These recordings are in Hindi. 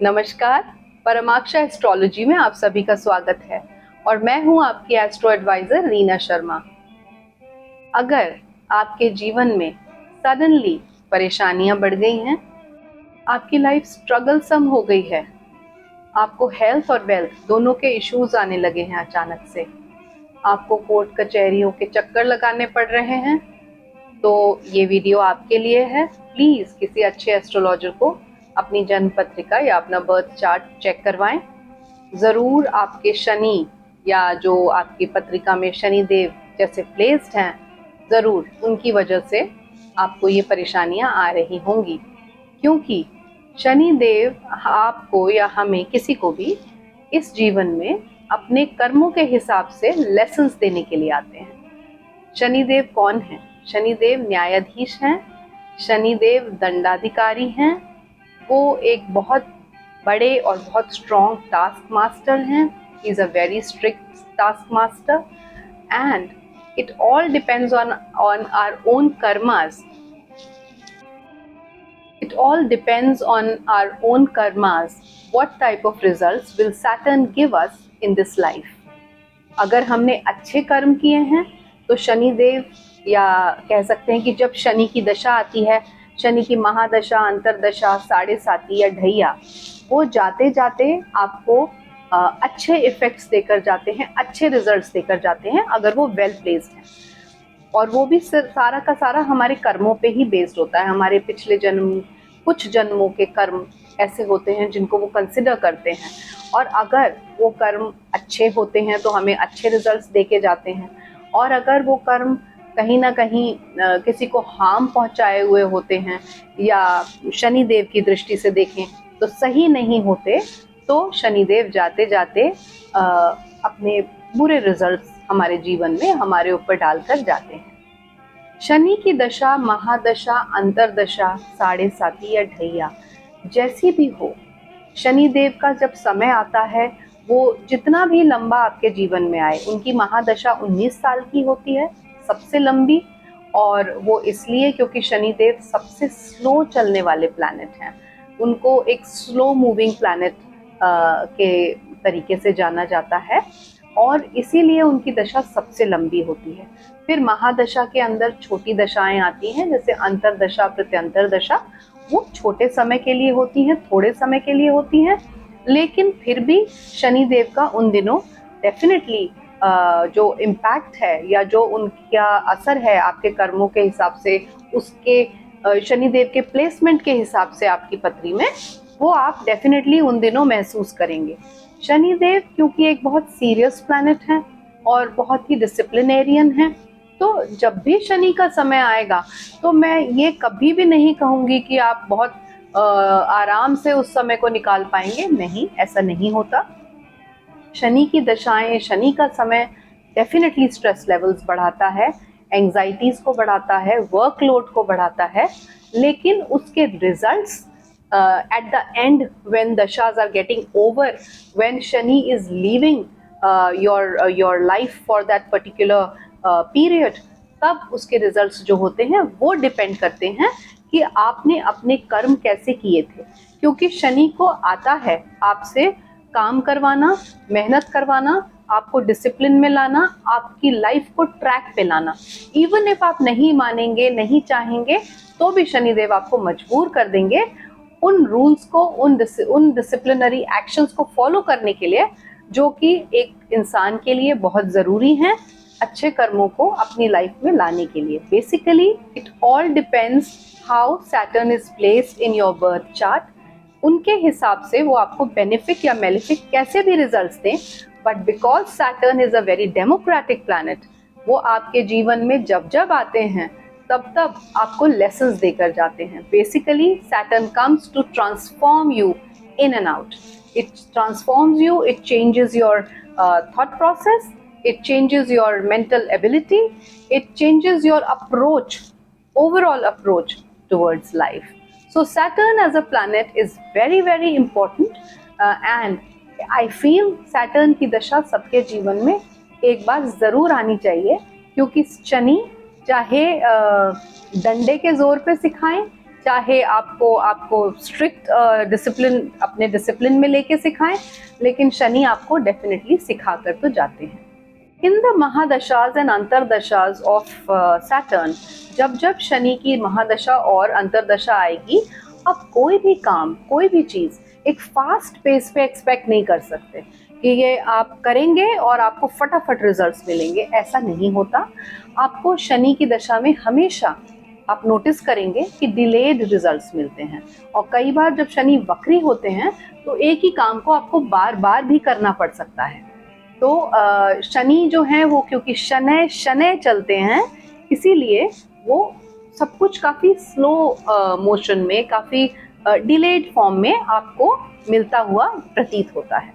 नमस्कार। परमाक्षा एस्ट्रोलॉजी में आप सभी का स्वागत है और मैं हूं आपकी एस्ट्रो एडवाइजर रीना शर्मा। अगर आपके जीवन में सडनली परेशानियां बढ़ गई हैं, आपकी लाइफ स्ट्रगलसम हो गई है, आपको हेल्थ और वेल्थ दोनों के इश्यूज आने लगे हैं अचानक से, आपको कोर्ट कचहरियों के चक्कर लगाने पड़ रहे हैं, तो ये वीडियो आपके लिए है। प्लीज किसी अच्छे एस्ट्रोलॉजर को अपनी जन्म पत्रिका या अपना बर्थ चार्ट चेक करवाएं। जरूर आपके शनि या जो आपकी पत्रिका में शनि देव जैसे प्लेस्ड हैं, जरूर उनकी वजह से आपको ये परेशानियां आ रही होंगी, क्योंकि शनि देव आपको या हमें किसी को भी इस जीवन में अपने कर्मों के हिसाब से लेसन्स देने के लिए आते हैं। शनिदेव कौन है? शनिदेव न्यायाधीश हैं, शनिदेव दंडाधिकारी हैं, वो एक बहुत बड़े और बहुत स्ट्रॉन्ग टास्क मास्टर हैं। He is a very strict task master and it all depends on our own karmas. It all depends on our own karmas. What type of results will Saturn give us in this life? अगर हमने अच्छे कर्म किए हैं तो शनिदेव, या कह सकते हैं कि जब शनि की दशा आती है, शनि की महादशा, अंतरदशा, साढ़े साती या ढैया, वो जाते जाते आपको अच्छे इफेक्ट्स देकर जाते हैं, अच्छे रिजल्ट्स देकर जाते हैं अगर वो वेल प्लेस्ड हैं। और वो भी सारा का सारा हमारे कर्मों पे ही बेस्ड होता है। हमारे पिछले जन्म, कुछ जन्मों के कर्म ऐसे होते हैं जिनको वो कंसिडर करते हैं, और अगर वो कर्म अच्छे होते हैं तो हमें अच्छे रिजल्ट्स देके जाते हैं, और अगर वो कर्म कहीं ना कहीं किसी को हार्म पहुंचाए हुए होते हैं या शनिदेव की दृष्टि से देखें तो सही नहीं होते, तो शनिदेव जाते जाते अपने बुरे रिजल्ट्स हमारे जीवन में हमारे ऊपर डालकर जाते हैं। शनि की दशा, महादशा, अंतरदशा, साढ़े साती या ढैया जैसी भी हो, शनिदेव का जब समय आता है, वो जितना भी लंबा आपके जीवन में आए, उनकी महादशा 19 साल की होती है, सबसे लंबी। और वो इसलिए क्योंकि शनिदेव सबसे स्लो चलने वाले प्लैनेट हैं, उनको एक स्लो मूविंग प्लैनेट के तरीके से जाना जाता है, और इसीलिए उनकी दशा सबसे लंबी होती है। फिर महादशा के अंदर छोटी दशाएं आती हैं, जैसे अंतरदशा, प्रत्यंतर दशा, वो छोटे समय के लिए होती हैं, थोड़े समय के लिए होती हैं, लेकिन फिर भी शनिदेव का उन दिनों डेफिनेटली जो इम्पैक्ट है या जो उनका असर है आपके कर्मों के हिसाब से, उसके शनिदेव के प्लेसमेंट के हिसाब से आपकी पत्री में, वो आप डेफिनेटली उन दिनों महसूस करेंगे। शनिदेव क्योंकि एक बहुत सीरियस प्लैनेट है और बहुत ही डिसिप्लिनेरियन है, तो जब भी शनि का समय आएगा तो मैं ये कभी भी नहीं कहूँगी कि आप बहुत आराम से उस समय को निकाल पाएंगे। नहीं, ऐसा नहीं होता। शनि की दशाएं, शनि का समय डेफिनेटली स्ट्रेस लेवल्स बढ़ाता है, एंग्जाइटीज को बढ़ाता है, वर्कलोड को बढ़ाता है, लेकिन उसके results at the end, when dashas are getting over, when Shani is leaving your life for that particular period, तब उसके रिजल्ट्स जो होते हैं वो डिपेंड करते हैं कि आपने अपने कर्म कैसे किए थे। क्योंकि शनि को आता है आपसे काम करवाना, मेहनत करवाना, आपको डिसिप्लिन में लाना, आपकी लाइफ को ट्रैक पे लाना। इवन इफ आप नहीं मानेंगे, नहीं चाहेंगे, तो भी शनिदेव आपको मजबूर कर देंगे उन रूल्स को, उन डिसिप्लिनरी एक्शंस को फॉलो करने के लिए, जो कि एक इंसान के लिए बहुत ज़रूरी हैं अच्छे कर्मों को अपनी लाइफ में लाने के लिए। Basically it all depends how Saturn is placed in your birth chart. उनके हिसाब से वो आपको बेनिफिक या मेलिफिक कैसे भी रिजल्ट्स दें, but because Saturn is a very democratic planet, वो आपके जीवन में जब जब आते हैं तब तब आपको लेसन्स देकर जाते हैं। Basically Saturn comes to transform you in and out. It transforms you, it changes your thought process, it changes your mental ability, it changes your approach, overall approach towards life. So Saturn as a planet is very very important, and I feel Saturn की दशा सबके जीवन में एक बार ज़रूर आनी चाहिए, क्योंकि शनि चाहे डंडे के जोर पे सिखाएं, चाहे आपको स्ट्रिक्ट डिसिप्लिन अपने डिसिप्लिन में लेके सिखाएं, लेकिन शनि आपको डेफिनेटली सिखा कर तो जाते हैं। In the mahadashas and antardashas of Saturn, जब जब शनि की महादशा और अंतरदशा आएगी, आप कोई भी काम, कोई भी चीज़ एक फास्ट पेस पे एक्सपेक्ट नहीं कर सकते कि ये आप करेंगे और आपको फटाफट रिजल्ट्स मिलेंगे। ऐसा नहीं होता। आपको शनि की दशा में हमेशा आप नोटिस करेंगे कि डिलेड रिजल्ट्स मिलते हैं, और कई बार जब शनि वक्री होते हैं तो एक ही काम को आपको बार बार भी करना पड़ सकता है। तो शनि जो है वो क्योंकि शनै शनै चलते हैं, इसीलिए वो सब कुछ काफ़ी स्लो मोशन में, काफ़ी डिलेड फॉर्म में आपको मिलता हुआ प्रतीत होता है।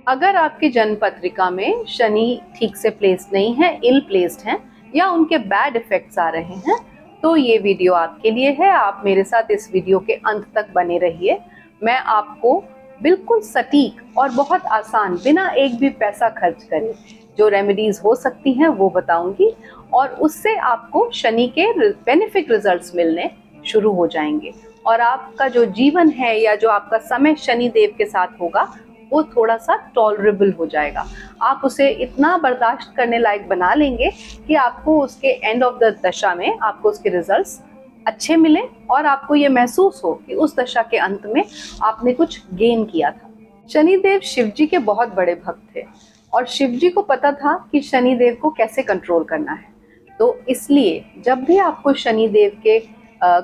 अगर आपकी जन्म पत्रिका में शनि ठीक से प्लेस्ड नहीं है, इल प्लेस्ड हैं, या उनके बैड इफेक्ट्स आ रहे हैं, तो ये वीडियो आपके लिए है। आप मेरे साथ इस वीडियो के अंत तक बने रहिए। मैं आपको बिल्कुल सटीक और बहुत आसान, बिना एक भी पैसा खर्च करे, जो रेमेडीज हो सकती हैं वो बताऊंगी, और उससे आपको शनि के बेनिफिक रिजल्ट्स मिलने शुरू हो जाएंगे, और आपका जो जीवन है या जो आपका समय शनि देव के साथ होगा वो थोड़ा सा टॉलरेबल हो जाएगा। आप उसे इतना बर्दाश्त करने लायक बना लेंगे कि आपको उसके एंड ऑफ द दशा में आपको उसके रिजल्ट्स अच्छे मिले, और आपको ये महसूस हो कि उस दशा के अंत में आपने कुछ गेन किया था। शनिदेव शिव जी के बहुत बड़े भक्त थे, और शिव जी को पता था कि शनिदेव को कैसे कंट्रोल करना है। तो इसलिए जब भी आपको शनिदेव के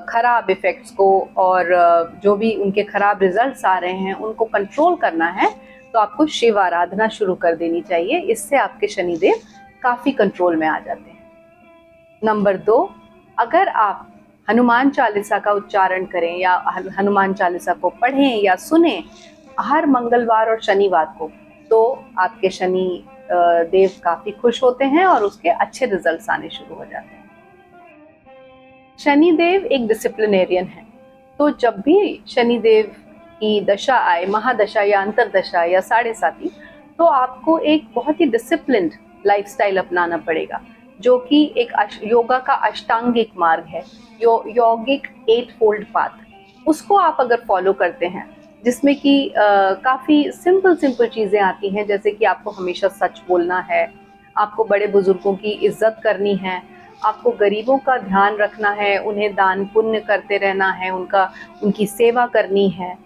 खराब इफ़ेक्ट्स को और जो भी उनके खराब रिजल्ट्स आ रहे हैं उनको कंट्रोल करना है, तो आपको शिव आराधना शुरू कर देनी चाहिए। इससे आपके शनिदेव काफ़ी कंट्रोल में आ जाते हैं। नंबर 2, अगर आप हनुमान चालीसा का उच्चारण करें या हनुमान चालीसा को पढ़ें या सुनें हर मंगलवार और शनिवार को, तो आपके शनि देव काफ़ी खुश होते हैं और उसके अच्छे रिजल्ट्स आने शुरू हो जाते हैं। शनिदेव एक डिसिप्लिनेरियन है, तो जब भी शनिदेव की दशा आए, महादशा या अंतरदशा या साढ़े साथी, तो आपको एक बहुत ही डिसिप्लिन्ड लाइफस्टाइल अपनाना पड़ेगा, जो कि एक योगा का अष्टांगिक मार्ग है, यौगिक 8 फोल्ड पाथ। उसको आप अगर फॉलो करते हैं, जिसमें कि काफ़ी सिंपल चीज़ें आती हैं, जैसे कि आपको हमेशा सच बोलना है, आपको बड़े बुजुर्गों की इज्जत करनी है, आपको गरीबों का ध्यान रखना है, उन्हें दान पुण्य करते रहना है, उनकी सेवा करनी है,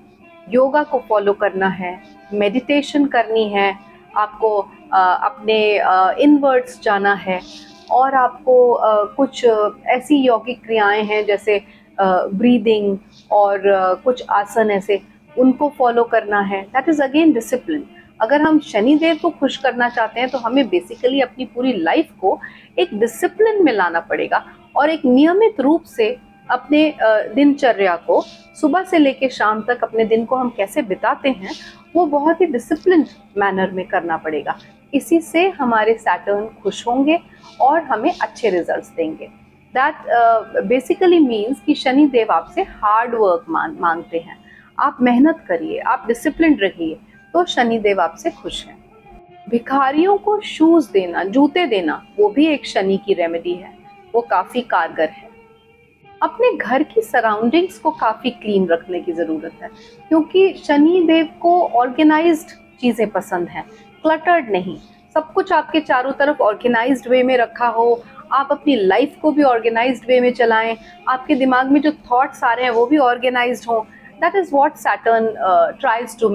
योगा को फॉलो करना है, मेडिटेशन करनी है, आपको अपने इनवर्ड्स जाना है, और आपको कुछ ऐसी यौगिक क्रियाएं हैं जैसे ब्रीदिंग और कुछ आसन ऐसे, उनको फॉलो करना है। That is again discipline. अगर हम शनिदेव को खुश करना चाहते हैं तो हमें बेसिकली अपनी पूरी लाइफ को एक डिसिप्लिन में लाना पड़ेगा, और एक नियमित रूप से अपने दिनचर्या को सुबह से लेकर शाम तक अपने दिन को हम कैसे बिताते हैं वो बहुत ही डिसिप्लिन्ड मैनर में करना पड़ेगा। इसी से हमारे सैटर्न खुश होंगे और हमें अच्छे रिजल्ट्स देंगे। दैट बेसिकली मीन्स कि शनिदेव आपसे हार्ड वर्क मांगते हैं। आप मेहनत करिए, आप डिसिप्लिन रहिए, तो शनिदेव आपसे खुश हैं। भिखारियों को शूज़ देना, जूते देना, वो भी एक शनि की रेमेडी है, वो काफ़ी कारगर है। अपने घर की सराउंडिंग्स को काफ़ी क्लीन रखने की ज़रूरत है, क्योंकि शनिदेव को ऑर्गेनाइज्ड चीज़ें पसंद हैं, क्लटर्ड नहीं। सब कुछ आपके चारों तरफ ऑर्गेनाइज्ड वे में रखा हो, आप अपनी लाइफ को भी ऑर्गेनाइज्ड वे में चलाएं, आपके दिमाग में जो थॉट्स आ रहे हैं वो भी ऑर्गेनाइज्ड हों। That is what Saturn tries to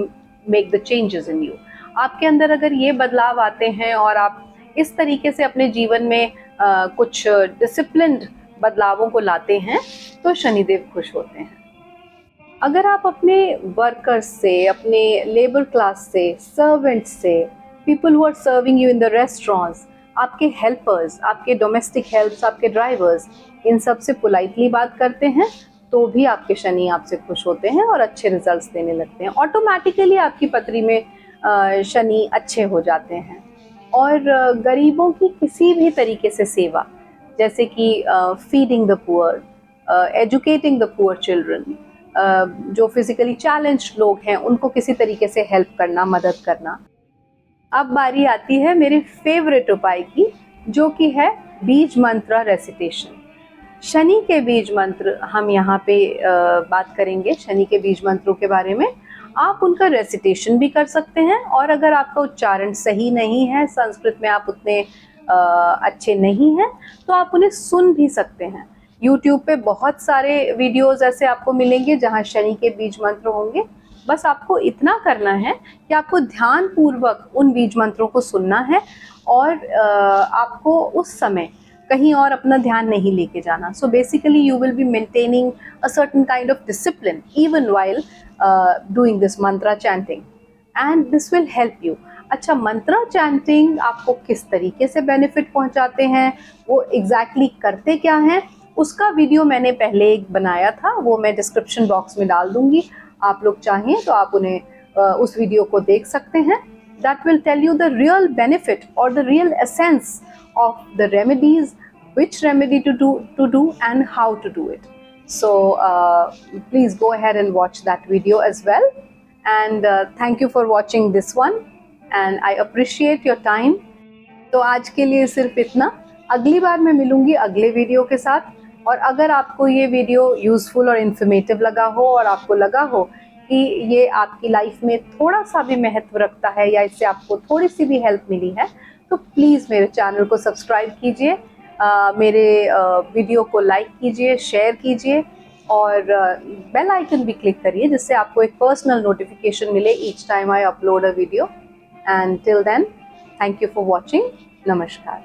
make the changes in you. आपके अंदर अगर ये बदलाव आते हैं और आप इस तरीके से अपने जीवन में कुछ डिसिप्लिन्ड बदलावों को लाते हैं, तो शनिदेव खुश होते हैं। अगर आप अपने वर्कर्स से, अपने लेबर क्लास से, सर्वेंट्स से, people who are serving you in the restaurants, आपके हेल्पर्स, आपके डोमेस्टिक हेल्प्स, आपके ड्राइवर्स, इन सब से पोलाइटली बात करते हैं, तो भी आपके शनि आपसे खुश होते हैं और अच्छे रिजल्ट्स देने लगते हैं। ऑटोमेटिकली आपकी पत्री में शनि अच्छे हो जाते हैं। और गरीबों की किसी भी तरीके से सेवा, जैसे कि feeding the poor, educating the poor children, जो फिजिकली चैलेंज्ड लोग हैं उनको किसी तरीके से हेल्प करना, मदद करना। अब बारी आती है मेरे फेवरेट उपाय की, जो कि है बीज मंत्र रेसिटेशन। शनि के बीज मंत्र हम यहाँ पे बात करेंगे। शनि के बीज मंत्रों के बारे में आप उनका रेसिटेशन भी कर सकते हैं, और अगर आपका उच्चारण सही नहीं है, संस्कृत में आप उतने अच्छे नहीं हैं, तो आप उन्हें सुन भी सकते हैं। YouTube पे बहुत सारे वीडियोस ऐसे आपको मिलेंगे जहाँ शनि के बीज मंत्र होंगे। बस आपको इतना करना है कि आपको ध्यान पूर्वक उन बीज मंत्रों को सुनना है, और आपको उस समय कहीं और अपना ध्यान नहीं लेके जाना। So basically you will be maintaining a certain kind of discipline even while doing this Mantra chanting, and this will help you. अच्छा, मंत्रा चैंटिंग आपको किस तरीके से बेनिफिट पहुंचाते हैं, वो एग्जैक्टली करते क्या हैं, उसका वीडियो मैंने पहले एक बनाया था, वो मैं डिस्क्रिप्शन बॉक्स में डाल दूंगी। आप लोग चाहें तो आप उन्हें उस वीडियो को देख सकते हैं। That will tell you the real benefit or the real essence of the remedies, which remedy to do and how to do it. So please go ahead and watch that video as well, and thank you for watching this one, and I appreciate your time. तो आज के लिए सिर्फ इतना। अगली बार मैं मिलूंगी अगले वीडियो के साथ, और अगर आपको ये वीडियो यूजफुल और इन्फॉर्मेटिव लगा हो, और आपको लगा हो कि ये आपकी लाइफ में थोड़ा सा भी महत्व रखता है, या इससे आपको थोड़ी सी भी हेल्प मिली है, तो प्लीज़ मेरे चैनल को सब्सक्राइब कीजिए, मेरे वीडियो को लाइक कीजिए, शेयर कीजिए, और बेल आइकन भी क्लिक करिए, जिससे आपको एक पर्सनल नोटिफिकेशन मिले each time I upload a video. And till then, thank you for watching. नमस्कार।